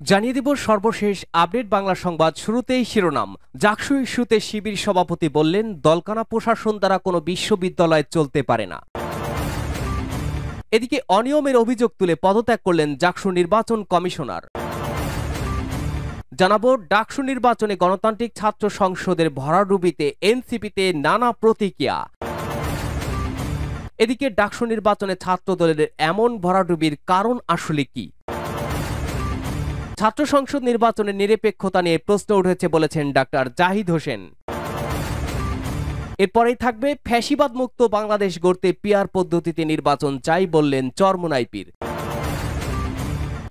জানিয়ে দিব সর্বশেষ আপডেট বাংলা সংবাদ। শুরুতেই শিরোনাম। জাকসু ইস্যুতে শিবির সভাপতি বললেন, দলকানা প্রশাসন দ্বারা কোনো বিশ্ববিদ্যালয় চলতে পারে না। এদিকে অনিয়মের অভিযোগ তুলে পদত্যাগ করলেন জাকসু নির্বাচন কমিশনার। জানাবো, ডাকসু নির্বাচনে গণতান্ত্রিক ছাত্র সংসদের ভরাডুবিতে এনসিপিতে নানা প্রতিক্রিয়া। এদিকে ডাকসু নির্বাচনে ছাত্র দলের এমন ভরাডুবির কারণ আসলে কি? ছাত্র সংসদ নির্বাচনের নিরপেক্ষতা নিয়ে প্রশ্ন উঠেছে বলেছেন ডাক্তার জাহিদ হোসেন। এরপরেই থাকবে, ফ্যাসিবাদ মুক্ত বাংলাদেশ গড়তে পিআর পদ্ধতিতে নির্বাচন চাই বললেন চরমোনাই পীর।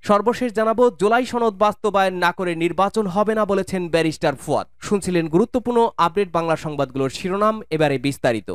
সর্বশেষ জানাবো, জুলাই সনদ বাস্তবায়ন না করে নির্বাচন হবে না বলেছেন ব্যারিস্টার ফুয়াদ। শুনছিলেন গুরুত্বপূর্ণ আপডেট বাংলা সংবাদগুলোর শিরোনাম, এবারে বিস্তারিত।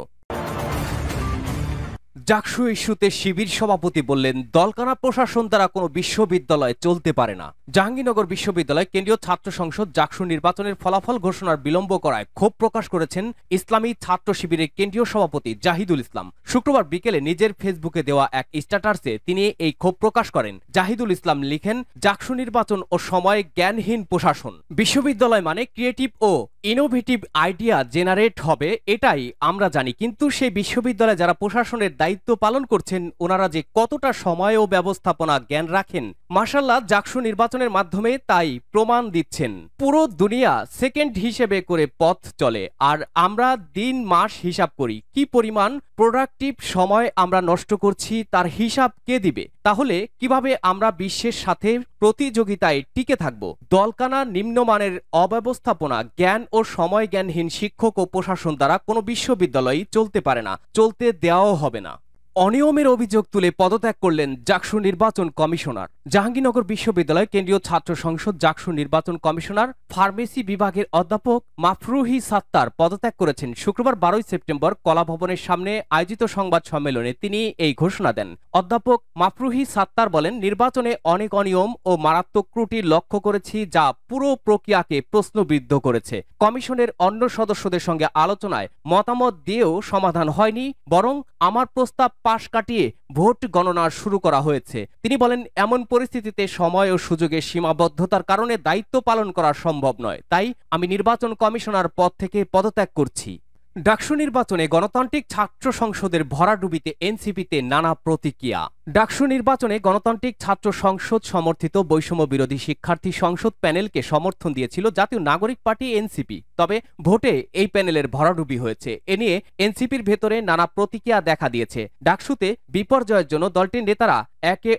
জাকসু ইস্যুতে শিবির সভাপতি বললেন, দলকানা প্রশাসন দ্বারা কোনো বিশ্ববিদ্যালয় চলতে পারে না। জাহাঙ্গীরনগর বিশ্ববিদ্যালয় কেন্দ্রীয় ছাত্র সংসদ জাকসু নির্বাচনের ফলাফল ঘোষণার বিলম্ব করায় ক্ষোভ প্রকাশ করেছেন ইসলামী ছাত্র শিবিরের কেন্দ্রীয় সভাপতি জাহিদুল ইসলাম। শুক্রবার বিকেলে নিজের ফেসবুকে দেওয়া এক স্ট্যাটাসে তিনি এই ক্ষোভ প্রকাশ করেন। জাহিদুল ইসলাম লিখেন, জাকসু নির্বাচন ও সময় জ্ঞানহীন প্রশাসন। বিশ্ববিদ্যালয় মানে ক্রিয়েটিভ ও ইনোভেটিভ আইডিয়া জেনারেট হবে, এটাই আমরা জানি, কিন্তু সেই বিশ্ববিদ্যালয়ে যারা প্রশাসনের দায়িত্ব পালন করছেন ওনারা যে কতটা সময় ও ব্যবস্থাপনা জ্ঞান রাখেন, মাশাআল্লাহ জাকসু নির্বাচনের মাধ্যমে তাই প্রমাণ দিচ্ছেন। পুরো দুনিয়া সেকেন্ড হিসেবে করে পথ চলে, আর আমরা দিন মাস হিসাব করি। কি পরিমাণ প্রোডাক্টিভ সময় আমরা নষ্ট করছি তার হিসাব কে দিবে? তাহলে কিভাবে আমরা বিশ্বের সাথে প্রতিযোগিতায় টিকে থাকব? দলকানা নিম্নমানের অব্যবস্থাপনা, জ্ঞান ও সময় জ্ঞানহীন শিক্ষক ও প্রশাসন দ্বারা কোনো বিশ্ববিদ্যালয়ই চলতে পারে না, চলতে দেওয়াও হবে না। অনিয়মের অভিযোগ তুলে পদত্যাগ করলেন জাকসু নির্বাচন কমিশনার। জাহাঙ্গীরনগর বিশ্ববিদ্যালয় কেন্দ্রীয় ছাত্র সংসদ জাকসু নির্বাচন কমিশনার ফার্মেসি বিভাগের অধ্যাপক মাফরুহি সাত্তার পদত্যাগ করেছেন। শুক্রবার 12 সেপ্টেম্বর কলাভবনের সামনে আয়োজিত সংবাদ সম্মেলনে তিনি এই ঘোষণা দেন। অধ্যাপক মাফরুহি সাত্তার বলেন, নির্বাচনে অনেক অনিয়ম ও মারাত্মক ত্রুটি লক্ষ্য করেছি, যা পুরো প্রক্রিয়াকে প্রশ্নবিদ্ধ করেছে। কমিশনের অন্য সদস্যদের সঙ্গে আলোচনায় মতামত দিয়েও সমাধান হয়নি, বরং আমার প্রস্তাব পাশ কাটিয়ে ভোট গণনা শুরু করা হয়েছে। তিনি বলেন, এমন পরিস্থিতিতে সময় ও সুযোগের সীমাবদ্ধতার কারণে দায়িত্ব পালন করা সম্ভব নয়, তাই আমি নির্বাচন কমিশনার পদ থেকে পদত্যাগ করছি। ডাকসু নির্বাচনে গণতান্ত্রিক ছাত্র সংসদের ভরাডুবিতে এনসিপিতে নানা প্রতিক্রিয়া। ডাকসু নির্বাচনে গণতান্ত্রিক ছাত্র সংসদ সমর্থিত বৈষম্য বিরোধী শিক্ষার্থী সংসদ প্যানেলকে সমর্থন দিয়েছিল জাতীয় নাগরিক পার্টি এনসিপি। তবে ভোটে এই প্যানেলের ভরাডুবি হয়েছে। এ নিয়ে এনসিপির ভেতরে নানা প্রতিক্রিয়া দেখা দিয়েছে। ডাকসুতে বিপর্যয়ের জন্য দলটির নেতারা একে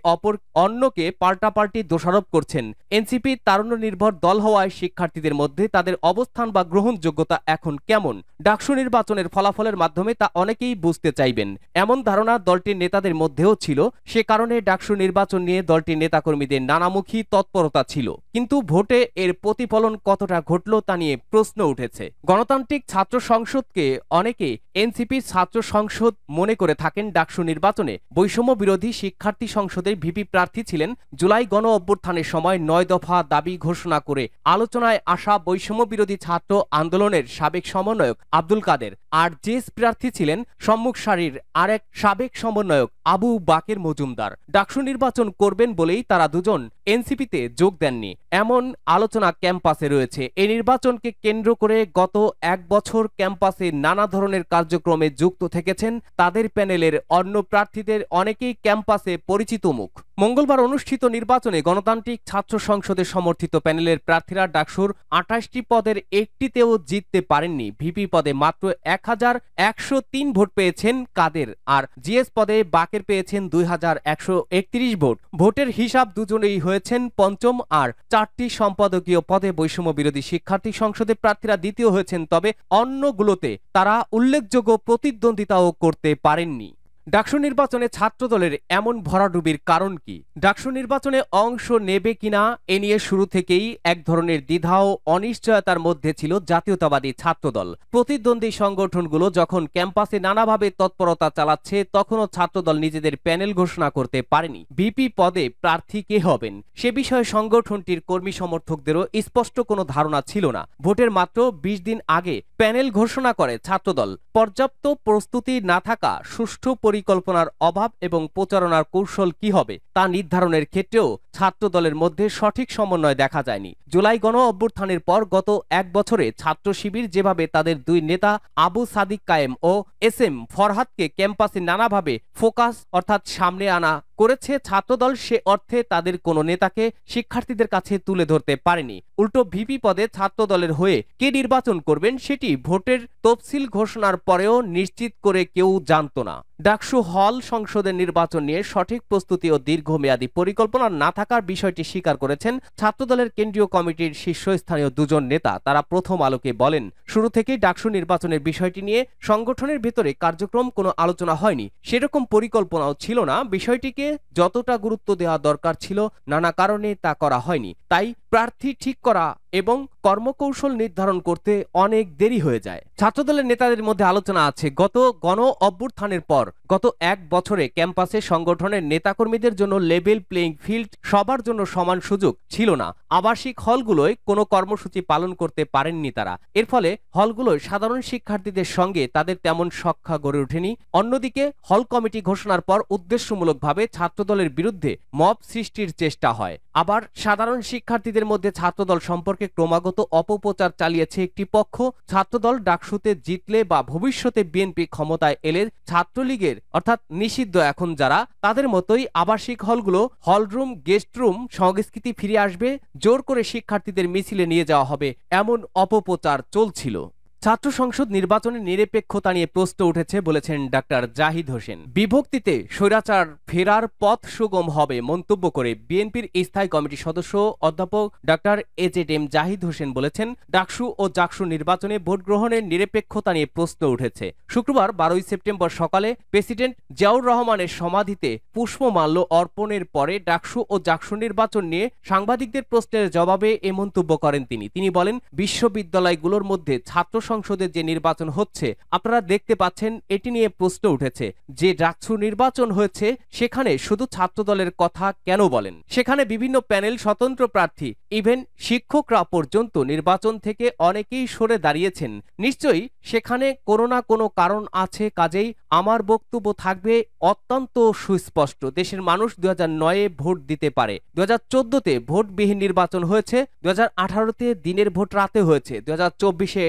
অন্যকে পাল্টাপাল্টি দোষারোপ করছেন। এনসিপি তারুণ্য নির্ভর দল হওয়ায় শিক্ষার্থীদের মধ্যে তাদের অবস্থান বা গ্রহণযোগ্যতা এখন কেমন, ডাকসু নির্বাচনের ফলাফলের মাধ্যমে তা অনেকেই বুঝতে চাইবেন, এমন ধারণা দলটির নেতাদের মধ্যেও ছিল। সে কারণে ডাকসু নির্বাচন নিয়ে দলটির নেতাকর্মীদের নানামুখী তৎপরতা ছিল, কিন্তু ভোটে এর প্রতিফলন কতটা ঘটল তা নিয়ে প্রশ্ন উঠেছে। গণতান্ত্রিক ছাত্র সংসদকে অনেকে এনসিপির ছাত্র সংসদ মনে করে থাকেন। ডাকসু নির্বাচনে বৈষম্য বিরোধী শিক্ষার্থী সংসদের ভিপি প্রার্থী ছিলেন। জুলাই গণ অভ্যুত্থানের সময় 9 দফা দাবি ঘোষণা করে আলোচনায় আসা বৈষম্য বিরোধী ছাত্র আন্দোলনের সাবেক সমন্বয়ক আব্দুল কাদের। আর জেস প্রার্থী ছিলেন সম্মুখ সারির আরেক সাবেক সমন্বয়ক আবু বাকের মজুমদার। ডাকসু নির্বাচন করবেন বলেই তারা দুজন এনসিপিতে যোগ দেননি, এমন আলোচনা ক্যাম্পাসে রয়েছে। এই নির্বাচনকে কেন্দ্র করে গত 1 বছর ক্যাম্পাসে নানা ধরনের কার্যক্রমে যুক্ত থেকেছেন তাদের প্যানেলের অন্য প্রার্থীদের অনেকেই ক্যাম্পাসে পরিচিত মুখ। মঙ্গলবার অনুষ্ঠিত নির্বাচনে গণতান্ত্রিক ছাত্র সংসদের সমর্থিত প্যানেলের প্রার্থীরা ডাকসুর 28টি পদের একটিতেও জিততে পারেননি। ভিপি পদে মাত্র 1103 ভোট পেয়েছেন কাদের, আর জিএস পদে বাকের পেয়েছেন 2131 ভোট। ভোটের হিসাব দুজনেই হয়েছেন পঞ্চম, আর 4টি সম্পাদকীয় পদে বৈষম্য বিরোধী শিক্ষার্থী সংসদের প্রার্থীরা দ্বিতীয় হয়েছেন। তবে অন্যগুলোতে তারা উল্লেখযোগ্য প্রতিদ্বন্দ্বিতাও করতে পারেননি। ডাকসু নির্বাচনে ছাত্রদলের এমন ভরাডুবির কারণ কি? ডাকসু নির্বাচনে অংশ নেবে কিনা এ নিয়ে শুরু থেকেই এক ধরনের দ্বিধা ও অনিশ্চয়তার মধ্যে ছিল জাতীয়তাবাদী ছাত্রদল। প্রতিদ্বন্দ্বী সংগঠনগুলো যখন ক্যাম্পাসে নানাভাবে তৎপরতা চালাচ্ছে, তখনও ছাত্রদল নিজেদের প্যানেল ঘোষণা করতে পারেনি। ভিপি পদে প্রার্থী কে হবেন সে বিষয়ে সংগঠনটির কর্মী সমর্থকদেরও স্পষ্ট কোনো ধারণা ছিল না। ভোটের মাত্র 20 দিন আগে প্যানেল ঘোষণা করে ছাত্রদল। পর্যাপ্ত প্রস্তুতি না থাকা, সুষ্ঠু পরিকল্পনার অভাব এবং প্রচারণার কৌশল কি হবে তা নির্ধারণের ক্ষেত্রেও ছাত্রদলের মধ্যে সঠিক সমন্বয় দেখা যায়নি। জুলাই গণ অভ্যুত্থানের পর গত এক বছরে ছাত্র শিবির যেভাবে তাদের দুই নেতা আবু সাদিক কায়েম ও এস.এম. ফরহাদকে ক্যাম্পাসে নানাভাবে ফোকাস অর্থাৎ সামনে আনা করেছে, ছাত্রদল সে অর্থে তাদের কোনো নেতাকে শিক্ষার্থীদের কাছে তুলে ধরতে পারেনি। উল্টো ভিপি পদে ছাত্রদলের হয়ে কে নির্বাচন করবেন সেটি ভোটের তফসিল ঘোষণার পরেও নিশ্চিত করে কেউ জানত না। ডাকসু হল সংসদের নির্বাচন নিয়ে সঠিক প্রস্তুতি ও দীর্ঘমেয়াদী পরিকল্পনা না থাকার বিষয়টি স্বীকার করেছেন ছাত্রদলের কেন্দ্রীয় কমিটির শীর্ষস্থানীয় দুজন নেতা। তারা প্রথম আলোকে বলেন, শুরু থেকেই ডাকসু নির্বাচনের বিষয়টি নিয়ে সংগঠনের ভেতরে কার্যক্রম কোনো আলোচনা হয়নি, সেরকম পরিকল্পনাও ছিল না। বিষয়টিকে যতটা গুরুত্ব দেওয়া দরকার ছিল নানা কারণে তা করা হয়নি, তাই প্রার্থী ঠিক করা এবং কর্মকৌশল নির্ধারণ করতে অনেক দেরি হয়ে যায়। ছাত্রদলের নেতাদের মধ্যে আলোচনা আছে, গত গণ অভ্যুত্থানের পর গত এক বছরে ক্যাম্পাসে সংগঠনের নেতাকর্মীদের জন্য লেভেল প্লেইং ফিল্ড, সবার জন্য সমান সুযোগ ছিল না। আবাসিক হলগুলোয় কোনো কর্মসূচি পালন করতে পারেননি তারা, এর ফলে হলগুলোয় সাধারণ শিক্ষার্থীদের সঙ্গে তাদের তেমন সখ্যা গড়ে ওঠেনি। অন্যদিকে হল কমিটি ঘোষণার পর উদ্দেশ্যমূলকভাবে ছাত্রদলের বিরুদ্ধে মব সৃষ্টির চেষ্টা হয়। আবার সাধারণ শিক্ষার্থীদের মধ্যে ছাত্রদল সম্পর্কে ক্রমাগত অপপ্রচার চালিয়েছে একটি পক্ষ। ছাত্রদল ডাকসুতে জিতলে বা ভবিষ্যতে বিএনপি ক্ষমতায় এলে ছাত্রলীগের অর্থাৎ নিষিদ্ধ এখন যারা, তাদের মতোই আবাসিক হলগুলো হলরুম গেস্ট রুম সংস্কৃতি ফিরে আসবে, জোর করে শিক্ষার্থীদের মিছিলে নিয়ে যাওয়া হবে, এমন অপপ্রচার চলছিল। ছাত্র সংসদ নির্বাচনের নিরপেক্ষতা নিয়ে প্রশ্ন উঠেছে বলেছেন ডাক্তার জাহিদ হোসেন। বিভক্তিতে স্বৈরাচার ফেরার পথ সুগম হবে মন্তব্য করে বিএনপির স্থায়ী কমিটির সদস্য অধ্যাপক ডাক্তার এজেড.এম. জাহিদ হোসেন বলেছেন, ডাকসু ও জাকসু নির্বাচনে ভোট গ্রহণের নিরপেক্ষতা নিয়ে প্রশ্ন উঠেছে। শুক্রবার 12 সেপ্টেম্বর সকালে প্রেসিডেন্ট জিয়াউর রহমানের সমাধিতে পুষ্পমাল্য অর্পণের পরে ডাকসু ও জাকসু নির্বাচন নিয়ে সাংবাদিকদের প্রশ্নের জবাবে এ মন্তব্য করেন তিনি বলেন, বিশ্ববিদ্যালয়গুলোর মধ্যে ছাত্র সংসদে যে নির্বাচন হচ্ছে আপনারা দেখতে পাচ্ছেন, এটি নিয়ে প্রশ্ন উঠেছে যে ডাকসু নির্বাচন হয়েছে সেখানে শুধু ছাত্রদলের কথা কেন বলেন? সেখানে বিভিন্ন প্যানেল, স্বতন্ত্র প্রার্থী, ইভেন শিক্ষকরা পর্যন্ত নির্বাচন থেকে অনেকেই সরে দাঁড়িয়েছেন। নিশ্চয়ই সেখানে কোনো না কোনো কারণ আছে। কাজেই আমার বক্তব্য থাকবে অত্যন্ত সুস্পষ্ট। দেশের মানুষ 2009-এ ভোট দিতে পারে, 2014-তে ভোটবিহীন নির্বাচন হয়েছে, 2018-তে দিনের ভোট রাতে হয়েছে, 2024-এ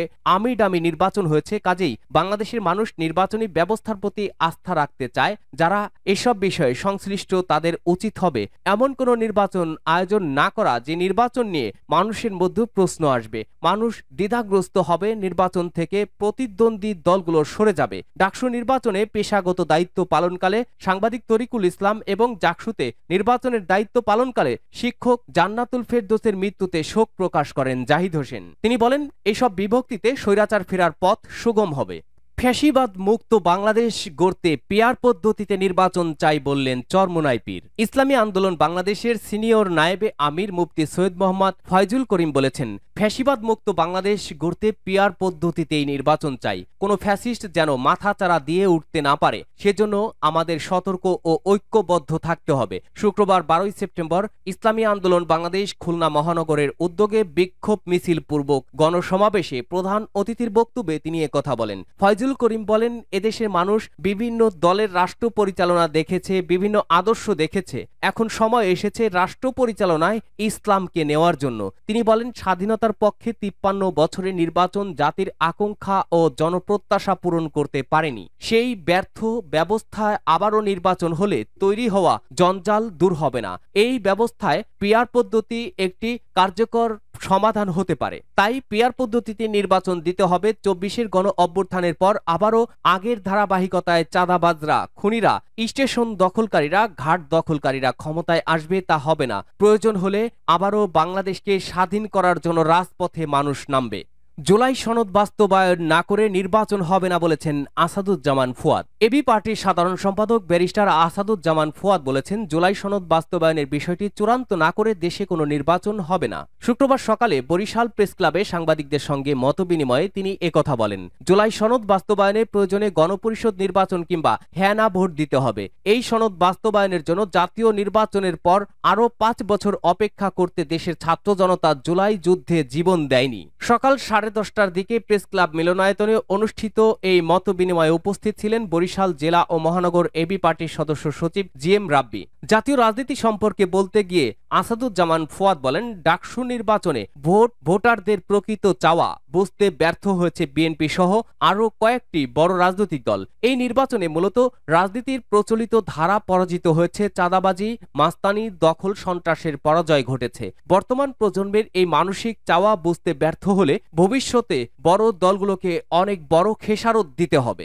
দামি নির্বাচন হয়েছে। কাজেই বাংলাদেশের মানুষ নির্বাচনী ব্যবস্থার প্রতি আস্থা রাখতে চায়। যারা এসব বিষয়ে সংশ্লিষ্ট তাদের উচিত হবে এমন কোনো নির্বাচন আয়োজন না করা যে নির্বাচন নিয়ে মানুষের মধ্যে প্রশ্ন আসবে, মানুষ দ্বিধাগ্রস্ত হবে, নির্বাচন থেকে প্রতিদ্বন্দ্বী দলগুলো সরে যাবে। ডাকসু নির্বাচনে পেশাগত দায়িত্ব পালনকালে সাংবাদিক তরিকুল ইসলাম এবং জাকসুতে নির্বাচনের দায়িত্ব পালনকালে শিক্ষক জান্নাতুল ফেরদৌসের মৃত্যুতে শোক প্রকাশ করেন জাহিদ হোসেন। তিনি বলেন, এইসব বিভক্তিতে স্বৈরাচার ফেরার পথ সুগম হবে। ফ্যাসিবাদ মুক্ত বাংলাদেশ গড়তে পেয়ার পদ্ধতিতে নির্বাচন চাই বললেন চরমোনাই পীর। ইসলামী আন্দোলন বাংলাদেশের সিনিয়র নায়েবে আমির মুফতি সৈয়দ মোহাম্মদ ফয়জুল করিম বলেছেন, ফ্যাসিবাদ মুক্ত বাংলাদেশ গড়তে পেয়ার পদ্ধতিতেই নির্বাচন চাই। কোনো ফ্যাসিস্ট যেন মাথাচাড়া দিয়ে উঠতে না পারে, সেজন্য আমাদের সতর্ক ও ঐক্যবদ্ধ থাকতে হবে। শুক্রবার 12 সেপ্টেম্বর ইসলামী আন্দোলন বাংলাদেশ খুলনা মহানগরের উদ্যোগে বিক্ষোভ মিছিল পূর্বক গণসমাবেশে প্রধান অতিথির বক্তব্যে তিনি একথা বলেন। ফয়জুল করিম বলেন, এদেশের মানুষ বিভিন্ন দলের রাষ্ট্র পরিচালনা দেখেছে, বিভিন্ন আদর্শ দেখেছে, এখন সময় এসেছে রাষ্ট্র পরিচালনায় ইসলামকে নেওয়ার জন্য। তিনি বলেন, স্বাধীনতার পক্ষে 53 বছরের নির্বাচন জাতির আকাঙ্ক্ষা ও জনপ্রত্যাশা পূরণ করতে পারেনি। সেই ব্যর্থ ব্যবস্থায় আবারও নির্বাচন হলে তৈরি হওয়া জঞ্জাল দূর হবে না। এই ব্যবস্থায় পিয়ার পদ্ধতি একটি কার্যকর সমাধান হতে পারে। তাই পিয়ার পদ্ধতিতে নির্বাচন দিতে হবে। 24-এর গণ অভ্যুত্থানের পর আবারও আগের ধারাবাহিকতায় চাঁদাবাজরা, খুনিরা, স্টেশন দখলকারীরা, ঘাট দখলকারীরা ক্ষমতায় আসবে তা হবে না। প্রয়োজন হলে আবারও বাংলাদেশকে স্বাধীন করার জন্য রাজপথে মানুষ নামবে। জুলাই সনদ বাস্তবায়ন না করে নির্বাচন হবে না বলেছেন আসাদুজ্জামান ফুয়াদ। এবি পার্টির সাধারণ সম্পাদক ব্যারিস্টার আসাদুজ্জামান ফুয়াদ বলেছেন, জুলাই সনদ বাস্তবায়নের বিষয়টি চূড়ান্ত না করে দেশে কোনো নির্বাচন হবে না। শুক্রবার সকালে বরিশাল প্রেস ক্লাবে সাংবাদিকদের সঙ্গে মতবিনিময়ে তিনি একথা বলেন। জুলাই সনদ বাস্তবায়নে প্রয়োজনে গণপরিষদ নির্বাচন কিংবা হ্যাঁ না ভোট দিতে হবে। এই সনদ বাস্তবায়নের জন্য জাতীয় নির্বাচনের পর আরও 5 বছর অপেক্ষা করতে দেশের ছাত্র জনতা জুলাই যুদ্ধে জীবন দেয়নি। সকাল 10:30 10:30টার দিকে প্রেস ক্লাব মিলনায়তনে অনুষ্ঠিত এই মতবিনিময়ে উপস্থিত ছিলেন বরিশাল জেলা ও মহানগর এবি পার্টির সদস্য সচিব জিএম রাব্বি। জাতীয় রাজনীতি সম্পর্কে বলতে গিয়ে আসাদুজ্জামান ফুয়াদ বলেন, ডাকসু নির্বাচনে ভোটারদের প্রকৃত চাওয়া বুঝতে ব্যর্থ হয়েছে বিএনপি সহ আরও কয়েকটি বড় রাজনৈতিক দল। এই নির্বাচনে মূলত রাজনীতির প্রচলিত ধারা পরাজিত হয়েছে, চাঁদাবাজি, মাস্তানি, দখল, সন্ত্রাসের পরাজয় ঘটেছে। বর্তমান প্রজন্মের এই মানসিক চাওয়া বুঝতে ব্যর্থ হলে ভবিষ্যতে বড় দলগুলোকে অনেক বড় খেসারত দিতে হবে।